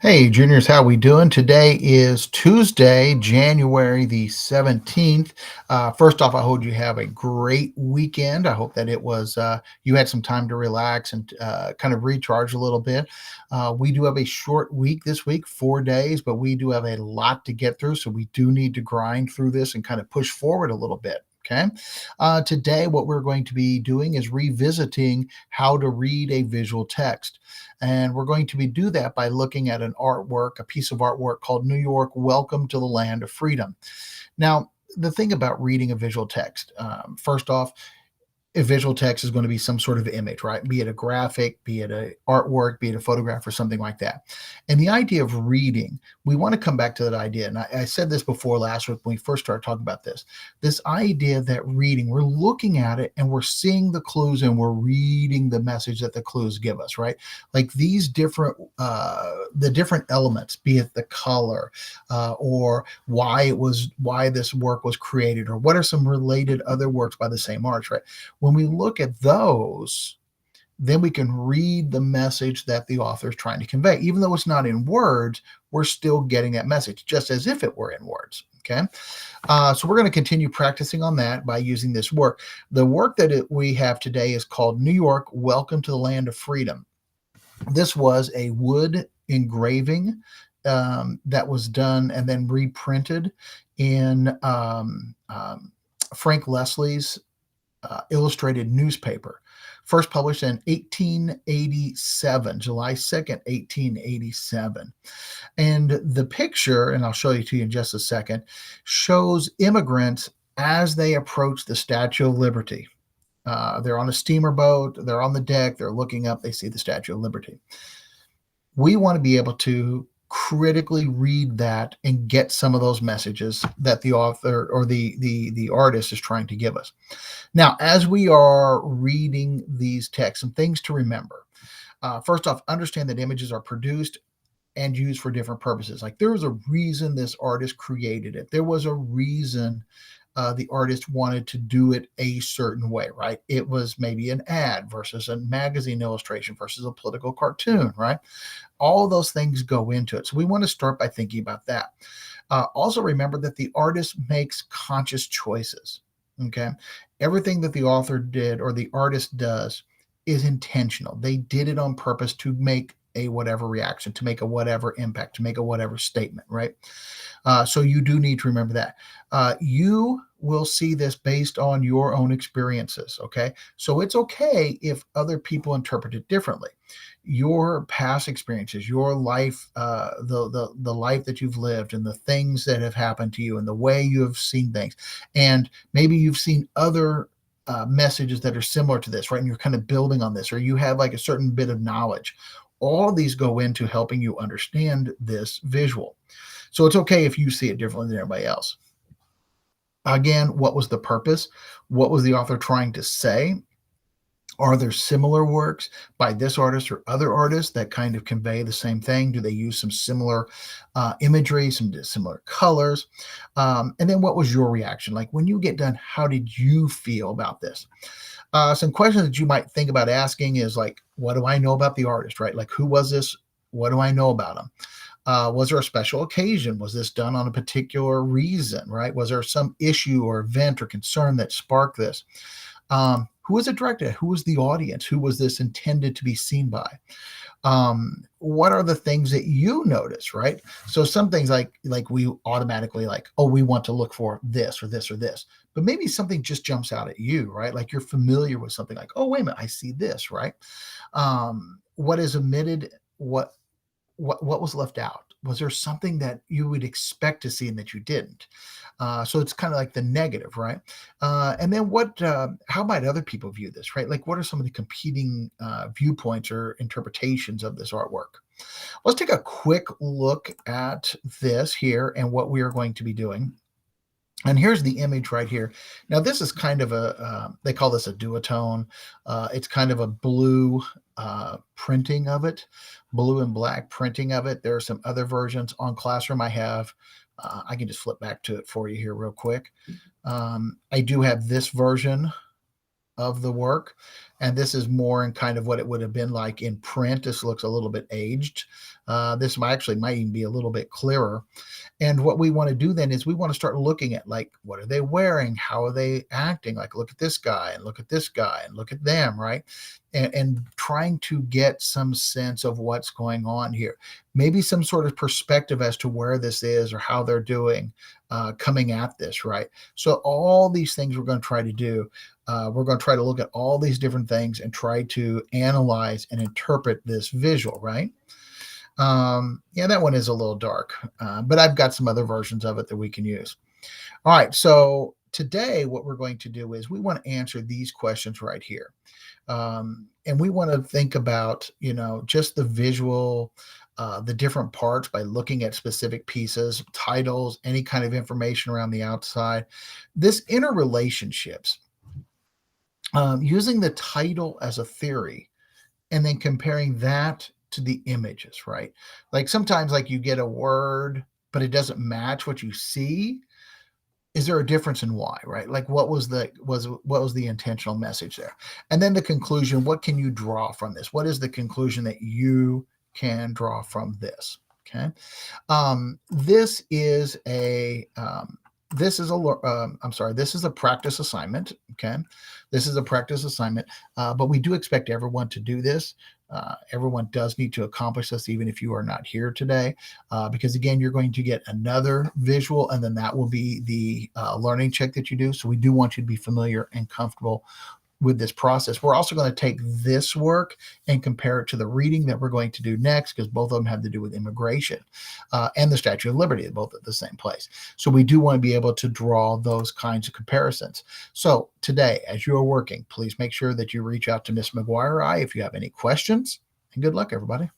Hey, juniors, how we doing? Today is Tuesday, January the 17th. First off, I hope you have a great weekend. I hope that it was you had some time to relax and kind of recharge a little bit. We do have a short week this week, 4 days, but we do have a lot to get through. So we do need to grind through this and kind of push forward a little bit. Okay. Today, what we're going to be doing is revisiting how to read a visual text. And we're going to be do that by looking at an artwork, a piece of artwork called New York, Welcome to the Land of Freedom. Now, the thing about reading a visual text, first off, a visual text is going to be some sort of image, right? Be it a graphic, be it a artwork, be it a photograph or something like that. And the idea of reading, we want to come back to that idea. And I said this before last week when we first started talking about this idea that reading, we're looking at it and we're seeing the clues and we're reading the message that the clues give us, right? Like these the different elements, be it the color or why this work was created, or what are some related other works by the same artist, right? When we look at those, then we can read the message that the author is trying to convey. Even though it's not in words, we're still getting that message just as if it were in words. Okay. So we're going to continue practicing on that by using this work. The work that we have today is called New York, Welcome to the Land of Freedom. This was a wood engraving that was done and then reprinted in Frank Leslie's illustrated newspaper, first published in 1887, July 2nd, 1887. And the picture, and I'll show you to you in just a second, shows immigrants as they approach the Statue of Liberty. They're on a steamer boat, they're on the deck, they're looking up, they see the Statue of Liberty. We want to be able to critically read that and get some of those messages that the author or the artist is trying to give us. Now, as we are reading these texts, some things to remember. First off, understand that images are produced and used for different purposes. Like there was a reason this artist created it. There was a reason the artist wanted to do it a certain way, right? It was maybe an ad versus a magazine illustration versus a political cartoon, right? All of those things go into it. So we want to start by thinking about that. Also, remember that the artist makes conscious choices. Okay. Everything that the author did or the artist does is intentional. They did it on purpose to make a whatever reaction, to make a whatever impact, to make a whatever statement, right? So you do need to remember that. You will see this based on your own experiences. Okay. So it's okay if other people interpret it differently. Your past experiences, your life, the life that you've lived, and the things that have happened to you, and the way you have seen things, and maybe you've seen other messages that are similar to this, right? And you're kind of building on this, or you have like a certain bit of knowledge. All of these go into helping you understand this visual. So it's okay if you see it differently than everybody else. Again, what was the purpose? What was the author trying to say? Are there similar works by this artist or other artists that kind of convey the same thing? Do they use some similar imagery, some similar colors? And then what was your reaction? Like when you get done, how did you feel about this? Some questions that you might think about asking is like, what do I know about the artist, right? Like, who was this? What do I know about him? Was there a special occasion? Was this done on a particular reason, right? Was there some issue or event or concern that sparked this? Who was it directed at? Who was the audience? Who was this intended to be seen by? What are the things that you notice, right? So some things like we automatically like, oh, we want to look for this or this or this, but maybe something just jumps out at you, right? Like you're familiar with something like, oh, wait a minute, I see this, right? What is omitted? What was left out? Was there something that you would expect to see and that you didn't? So it's kind of like the negative, right? And then how might other people view this, right? Like what are some of the competing viewpoints or interpretations of this artwork? Let's take a quick look at this here and what we are going to be doing. And here's the image right here. Now, this is kind of they call this a duotone. It's kind of a blue printing of it, blue and black printing of it. There are some other versions on Classroom. I can just flip back to it for you here real quick. I do have this version of the work. And this is more in kind of what it would have been like in print. This looks a little bit aged. This might even be a little bit clearer. And what we want to do then is we want to start looking at, like, what are they wearing? How are they acting? Like, look at this guy and look at this guy and look at them, right? And trying to get some sense of what's going on here. Maybe some sort of perspective as to where this is or how they're doing coming at this, right? So all these things we're going to try to do. We're going to try to look at all these different things and try to analyze and interpret this visual, right? Yeah, that one is a little dark, but I've got some other versions of it that we can use. All right, so today what we're going to do is we want to answer these questions right here. And we want to think about, just the visual, the different parts by looking at specific pieces, titles, any kind of information around the outside. This interrelationships, using the title as a theory and then comparing that to the images, right? Like sometimes like you get a word, but it doesn't match what you see. Is there a difference in why, right? Like what was the intentional message there? And then the conclusion, what can you draw from this? What is the conclusion that you can draw from this? Okay. This is a practice assignment. Okay. This is a practice assignment, but we do expect everyone to do this. Everyone does need to accomplish this, even if you are not here today, because again, you're going to get another visual, and then that will be the learning check that you do. So we do want you to be familiar and comfortable with this process. We're also going to take this work and compare it to the reading that we're going to do next, because both of them have to do with immigration and the Statue of Liberty, both at the same place. So we do want to be able to draw those kinds of comparisons. So today, as you're working, please make sure that you reach out to Miss McGuire or I if you have any questions, and good luck, everybody.